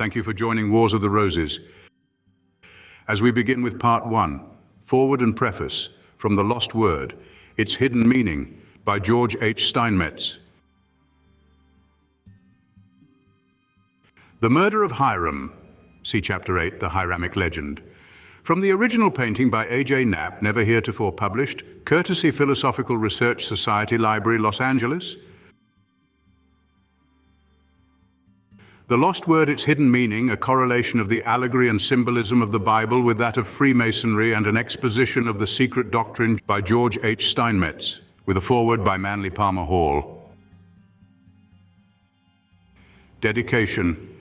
Thank you for joining Wars of the Roses. As we begin with Part 1, Foreword and Preface, from The Lost Word, Its Hidden Meaning, by George H. Steinmetz. The Murder of Hiram, see Chapter 8, The Hiramic Legend. From the original painting by A.J. Knapp, never heretofore published, courtesy Philosophical Research Society Library, Los Angeles. The Lost Word, Its Hidden Meaning, a correlation of the allegory and symbolism of the Bible with that of Freemasonry and an exposition of the Secret Doctrine by George H. Steinmetz, with a foreword by Manly Palmer Hall. Dedication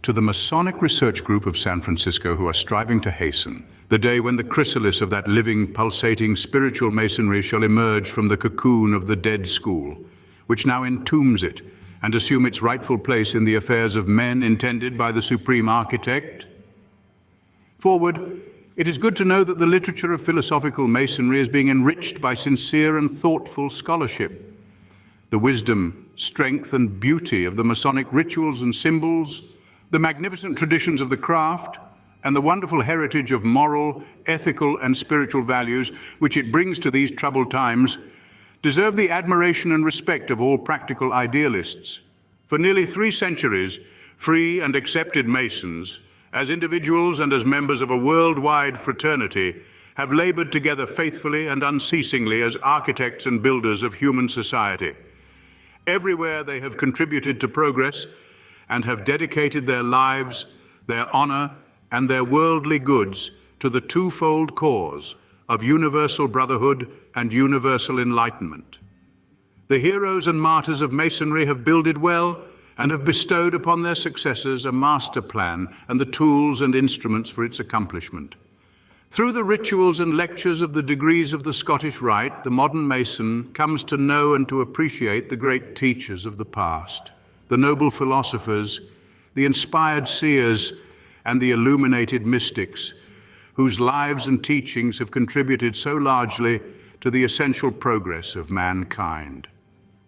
to the Masonic research group of San Francisco who are striving to hasten the day when the chrysalis of that living, pulsating spiritual masonry shall emerge from the cocoon of the dead school, which now entombs it, and assume its rightful place in the affairs of men intended by the Supreme Architect. Forward, it is good to know that the literature of philosophical masonry is being enriched by sincere and thoughtful scholarship. The wisdom, strength, and beauty of the Masonic rituals and symbols, the magnificent traditions of the craft, and the wonderful heritage of moral, ethical, and spiritual values which it brings to these troubled times deserve the admiration and respect of all practical idealists. For nearly 3 centuries, free and accepted Masons, as individuals and as members of a worldwide fraternity, have labored together faithfully and unceasingly as architects and builders of human society. Everywhere they have contributed to progress and have dedicated their lives, their honor, and their worldly goods to the twofold cause of universal brotherhood and universal enlightenment. The heroes and martyrs of Masonry have builded well and have bestowed upon their successors a master plan and the tools and instruments for its accomplishment. Through the rituals and lectures of the degrees of the Scottish Rite, the modern Mason comes to know and to appreciate the great teachers of the past, the noble philosophers, the inspired seers, and the illuminated mystics, whose lives and teachings have contributed so largely to the essential progress of mankind.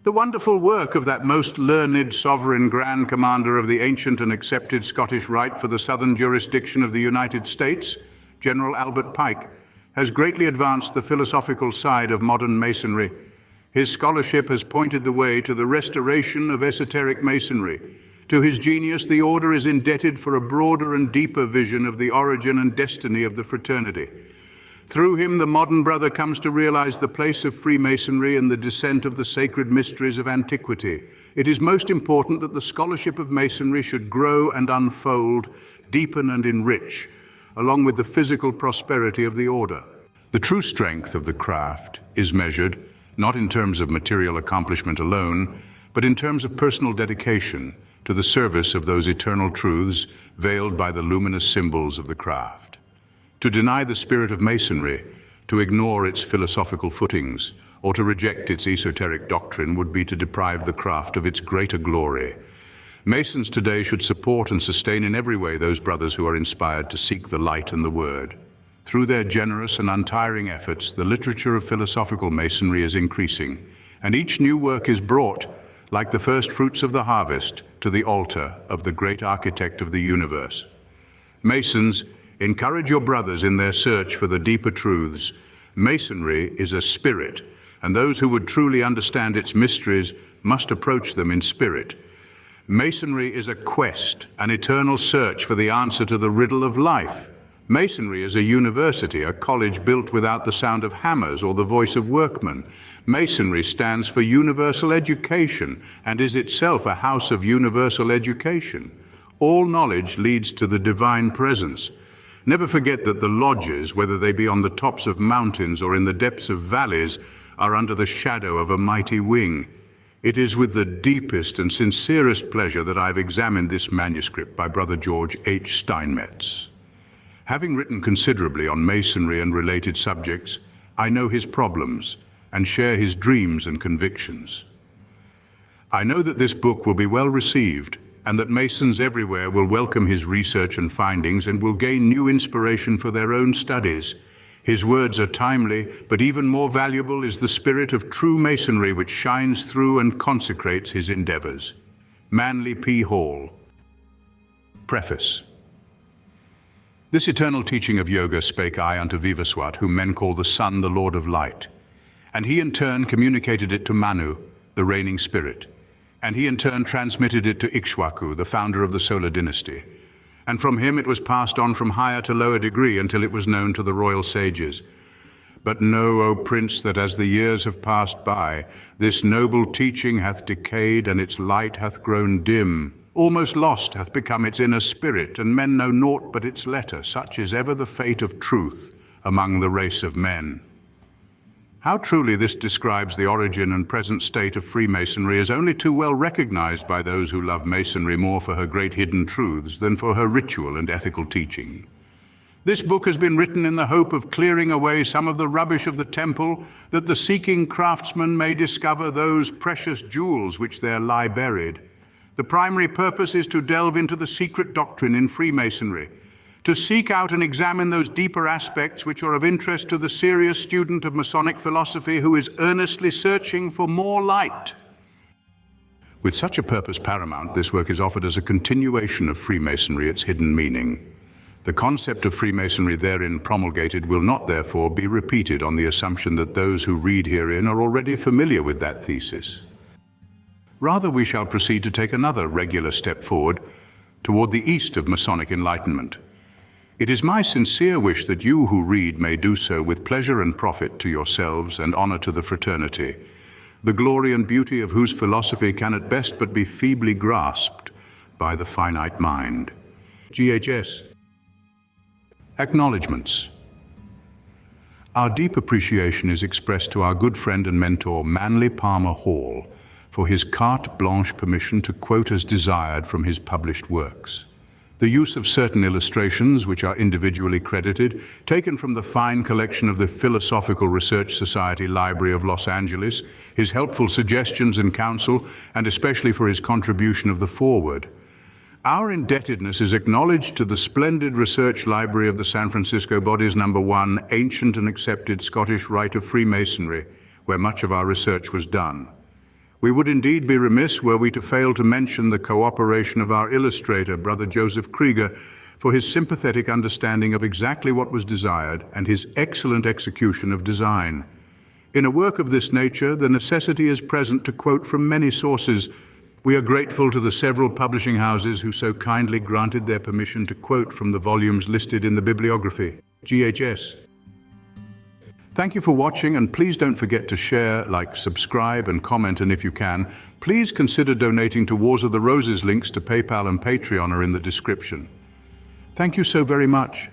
The wonderful work of that most learned sovereign Grand Commander of the ancient and accepted Scottish Rite for the southern jurisdiction of the United States, General Albert Pike, has greatly advanced the philosophical side of modern Masonry. His scholarship has pointed the way to the restoration of esoteric Masonry. To his genius, the order is indebted for a broader and deeper vision of the origin and destiny of the fraternity. Through him, the modern brother comes to realize the place of Freemasonry in the descent of the sacred mysteries of antiquity. It is most important that the scholarship of Masonry should grow and unfold, deepen and enrich, along with the physical prosperity of the order. The true strength of the craft is measured not in terms of material accomplishment alone, but in terms of personal dedication to the service of those eternal truths veiled by the luminous symbols of the craft. To deny the spirit of Masonry, to ignore its philosophical footings, or to reject its esoteric doctrine would be to deprive the craft of its greater glory. Masons today should support and sustain in every way those brothers who are inspired to seek the light and the word. Through their generous and untiring efforts, the literature of philosophical Masonry is increasing, and each new work is brought, like the first fruits of the harvest, to the altar of the great architect of the universe. Masons, encourage your brothers in their search for the deeper truths. Masonry is a spirit, and those who would truly understand its mysteries must approach them in spirit. Masonry is a quest, an eternal search for the answer to the riddle of life. Masonry is a university, a college built without the sound of hammers or the voice of workmen. Masonry stands for universal education and is itself a house of universal education. All knowledge leads to the divine presence. Never forget that the lodges, whether they be on the tops of mountains or in the depths of valleys, are under the shadow of a mighty wing. It is with the deepest and sincerest pleasure that I've examined this manuscript by Brother George H. Steinmetz. Having written considerably on Masonry and related subjects, I know his problems and share his dreams and convictions. I know that this book will be well received and that Masons everywhere will welcome his research and findings and will gain new inspiration for their own studies. His words are timely, but even more valuable is the spirit of true Masonry which shines through and consecrates his endeavors. Manly P. Hall. Preface. This eternal teaching of yoga spake I unto Vivaswat, whom men call the Sun, the Lord of Light. And he in turn communicated it to Manu, the reigning spirit. And he in turn transmitted it to Ikshwaku, the founder of the solar dynasty. And from him it was passed on from higher to lower degree until it was known to the royal sages. But know, O Prince, that as the years have passed by, this noble teaching hath decayed, and its light hath grown dim. Almost lost hath become its inner spirit, and men know naught but its letter. Such is ever the fate of truth among the race of men. How truly this describes the origin and present state of Freemasonry is only too well recognized by those who love Masonry more for her great hidden truths than for her ritual and ethical teaching. This book has been written in the hope of clearing away some of the rubbish of the temple, that the seeking craftsman may discover those precious jewels which there lie buried. The primary purpose is to delve into the secret doctrine in Freemasonry, to seek out and examine those deeper aspects which are of interest to the serious student of Masonic philosophy who is earnestly searching for more light. With such a purpose paramount, this work is offered as a continuation of Freemasonry, its hidden meaning. The concept of Freemasonry therein promulgated will not, therefore, be repeated on the assumption that those who read herein are already familiar with that thesis. Rather, we shall proceed to take another regular step forward toward the east of Masonic enlightenment. It is my sincere wish that you who read may do so with pleasure and profit to yourselves and honor to the fraternity, the glory and beauty of whose philosophy can at best but be feebly grasped by the finite mind. GHS. Acknowledgments. Our deep appreciation is expressed to our good friend and mentor Manly Palmer Hall for his carte blanche permission to quote as desired from his published works. The use of certain illustrations, which are individually credited, taken from the fine collection of the Philosophical Research Society Library of Los Angeles, his helpful suggestions and counsel, and especially for his contribution of the Foreword. Our indebtedness is acknowledged to the splendid research library of the San Francisco Bodies No. 1, Ancient and Accepted Scottish Rite of Freemasonry, where much of our research was done. We would indeed be remiss were we to fail to mention the cooperation of our illustrator, Brother Joseph Krieger, for his sympathetic understanding of exactly what was desired and his excellent execution of design. In a work of this nature, the necessity is present to quote from many sources. We are grateful to the several publishing houses who so kindly granted their permission to quote from the volumes listed in the bibliography. GHS. Thank you for watching, and please don't forget to share, like, subscribe, and comment, and if you can, please consider donating to Wars of the Roses. Links to PayPal and Patreon are in the description. Thank you so very much.